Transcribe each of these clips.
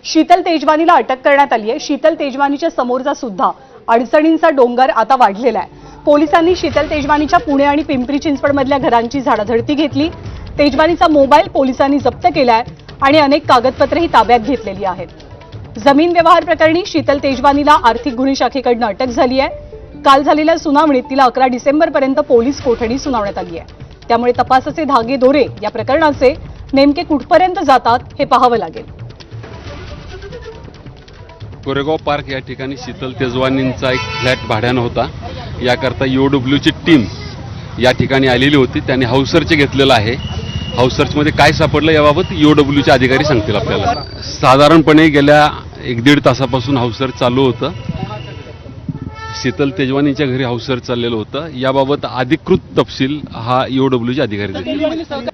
शीतल तेजवानीला अटक करण्यात आली आहे। शीतल तेजवानीच्या समोरचा सुद्धा अडचणींचा डोंगर आता वाढलेला आहे। पोलिसांनी शीतल तेजवानीच्या पुणे आणि पिंपरी चिंचवडमधल्या घरांची झाडाझडती घेतली। तेजवानीचा मोबाईल पोलिसांनी जप्त केलाय आणि अनेक कागदपत्रही ताब्यात घेतलेली आहेत। जमीन व्यवहार प्रकरणी शीतल तेजवानीला आर्थिक गुन्हे शाखेकडून अटक झाली आहे। काल झालेल्या सुनावणीत तिला 11 डिसेंबरपर्यंत पोलीस कोठडी सुनावण्यात आली आहे। त्यामुळे तपासाचे धागे दोरे या प्रकरणाचे नेमके कुठपर्यंत जातात हे पाहावं लागेल। कोरेगाव पार्क या ठिकाणी शीतल तेजवानींचा एक फ्लॅट भाड्यानं होता। याकरता ईओडब्ल्यूची टीम या ठिकाणी आलेली होती। त्यांनी हाऊस सर्च घेतलेला आहे। हाऊस सर्चमध्ये काय सापडलं याबाबत ईओडब्ल्यूचे अधिकारी सांगतील आपल्याला। साधारणपणे गेल्या 1-1.5 तासापासून हाऊस सर्च चालू होतं। शीतल तेजवानींच्या घरी हाऊस सर्च चाललेलं होतं। याबाबत अधिकृत तपशील हा ईओडब्ल्यूचे अधिकारी देतील।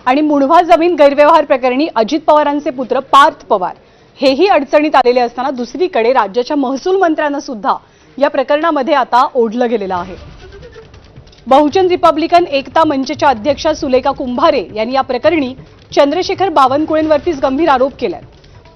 आणि मुढवा जमीन गैरव्यवहार प्रकरणी अजित पवारांचे पुत्र पार्थ पवार हेही अडचणीत आलेले असताना दुसरीकडे राज्याच्या महसूल मंत्र्यांना सुद्धा या प्रकरणामध्ये आता ओढलं गेलेलं आहे। बहुजन रिपब्लिकन एकता मंचच्या अध्यक्षा सुलेखा कुंभारे यांनी या प्रकरणी चंद्रशेखर बावनकुळेंवरतीच गंभीर आरोप केलाय।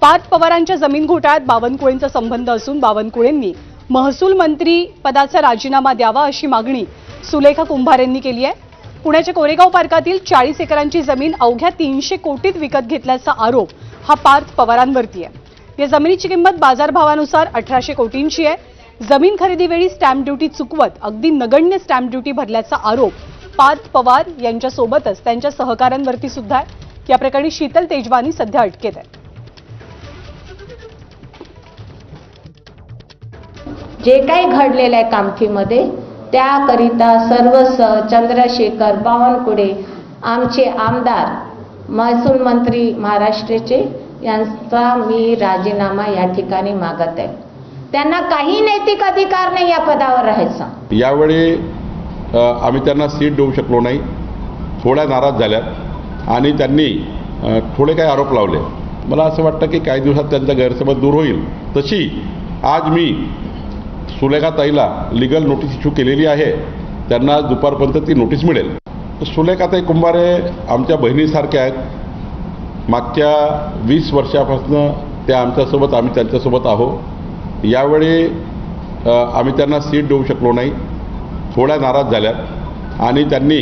पार्थ पवारांच्या जमीन घोटाळ्यात बावनकुळेंचा संबंध असून बावनकुळेंनी महसूल मंत्री पदाचा राजीनामा द्यावा अशी मागणी सुलेखा कुंभारेंनी केली आहे। पुण्याच्या कोरेगाव पार्कातील 40 एकरांची जमीन अवघ्या 300 कोटीत विकत घेतल्याचा आरोप हा पार्थ पवारांवरती आहे। या जमिनीची किंमत बाजारभावानुसार 1800 कोटींची आहे। जमीन खरेदीवेळी स्टॅम्प ड्युटी चुकवत अगदी नगण्य स्टॅम्प ड्युटी भरल्याचा आरोप पार्थ पवार यांच्यासोबतच त्यांच्या सहकाऱ्यांवरती सुद्धा आहे। या प्रकरणी शीतल तेजवानी सध्या अटकेत आहे। जे काही घडलेलं आहे कामठीमध्ये त्याकरिता सर्व चंद्रशेखर बावनकुळे आमचे आमदार महसूल मंत्री महाराष्ट्राचे यांचा मी राजीनामा या ठिकाणी मागत आहे। त्यांना काही नैतिक अधिकार नाही या पदावर राहायचा। यावेळी आम्ही त्यांना सीट देऊ शकलो नाही। थोड्या नाराज झाल्या आणि त्यांनी थोडे काही आरोप लावले। मला असं वाटतं की काही दिवसात त्यांचा गैरसमज दूर होईल। तशी आज मी सुलेखा ताईला लीगल नोटीस इश्यू केलेली आहे। त्यांना दुपारपर्यंत ती नोटीस मिळेल। सुलेखाताई कुंभारे आमच्या बहिणीसारख्या आहेत। मागच्या 20 वर्षापासून त्या आमच्यासोबत आम्ही त्यांच्यासोबत आहोत। यावेळी आम्ही त्यांना सीट देऊ शकलो नाही। थोड्या नाराज झाल्या आणि त्यांनी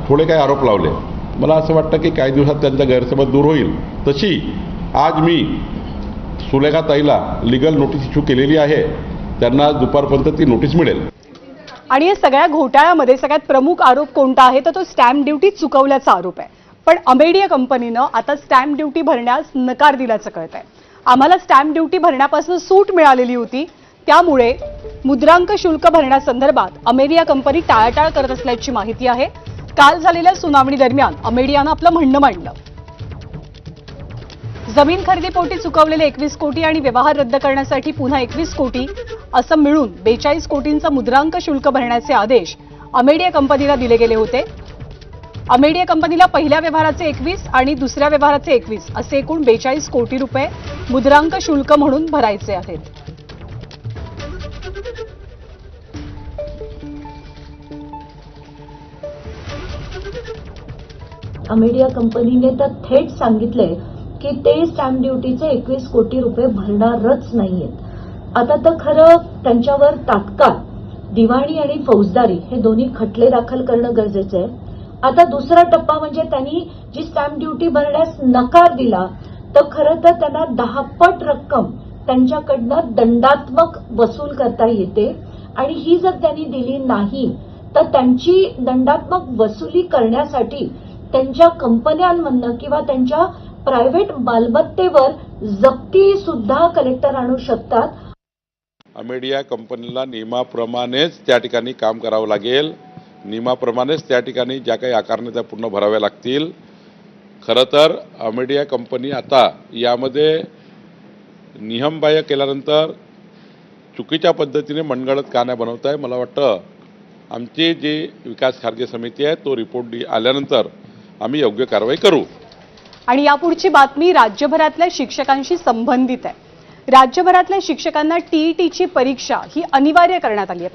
थोडे काही आरोप लावले। मला असं वाटतं की काही दिवसात त्यांचा गैरसमज दूर होईल। तशी आज मी सुलेखा ताईला लीगल नोटीस इश्यू केलेली आहे। त्यांना दुपारपर्यंत ती नोटीस मिळेल। आणि या सगळ्या घोटाळ्यामध्ये सगळ्यात प्रमुख आरोप कोणता आहे तर तो स्टॅम्प ड्युटी चुकवल्याचा आरोप आहे। पण अमेडिया कंपनीनं आता स्टॅम्प ड्युटी भरण्यास नकार दिल्याचं कळतंय। आम्हाला स्टॅम्प ड्युटी भरण्यापासून सूट मिळालेली होती, त्यामुळे मुद्रांक शुल्क भरण्यासंदर्भात अमेडिया कंपनी टाळाटाळ करत असल्याची माहिती आहे। काल झालेल्या सुनावणी दरम्यान अमेडियानं आपलं म्हणणं मांडलं। जमीन खरेदीपोटी चुकवलेले 21 कोटी आणि व्यवहार रद्द करण्यासाठी पुन्हा 21 कोटी असं मिळून 42 कोटींचा मुद्रांक शुल्क भरण्याचे आदेश अमेडिया कंपनीला दिले गेले होते। अमेडिया कंपनीला पहिल्या व्यवहाराचे 21 आणि दुसऱ्या व्यवहाराचे 21 असे एकूण 42 कोटी रुपये मुद्रांक शुल्क म्हणून भरायचे आहेत। अमेडिया कंपनीने तर थेट सांगितले की ते स्टॅम्प ड्युटीचे 21 कोटी रुपये भरणारच नाहीयेत। आता तर खरं त्यांच्यावर तात्काळ दिवाणी आणि फौजदारी हे दोन्ही खटले दाखल करणं गरजेचं आहे। आता दुसरा टप्पा म्हणजे त्यांनी जी स्टॅम्प ड्युटी भरण्यास नकार दिला तर खरं तर त्यांना 10 पट रक्कम त्यांच्याकडनं दंडात्मक वसूल करता येते आणि ही जर त्यांनी दिली नाही तर त्यांची दंडात्मक वसुली करण्यासाठी त्यांच्या कंपन्यांमधनं किंवा त्यांच्या प्रायव्हेट मालमत्तेवर जप्ती सुद्धा कलेक्टर आणू शकतात। अमेडिया कंपनीला नियमाप्रमाणेच त्या ठिकाणी काम करावं लागेल। नियमाप्रमाणेच त्या ठिकाणी ज्या काही आकारण्या त्या पूर्ण भराव्या लागतील। खरं तर अमेडिया कंपनी आता यामध्ये नियमबाह्य केल्यानंतर चुकीच्या पद्धतीने मनगडत का नाही बनवत आहे। मला वाटतं आमची जी विकास खारगे समिती आहे तो रिपोर्ट आल्यानंतर आम्ही योग्य कारवाई करू। आणि यापुढची बातमी राज्यभरातल्या शिक्षकांशी संबंधित आहे। राज्यभरातल्या शिक्षकांना टीईटीची परीक्षा ही अनिवार्य करण्यात आली आहे।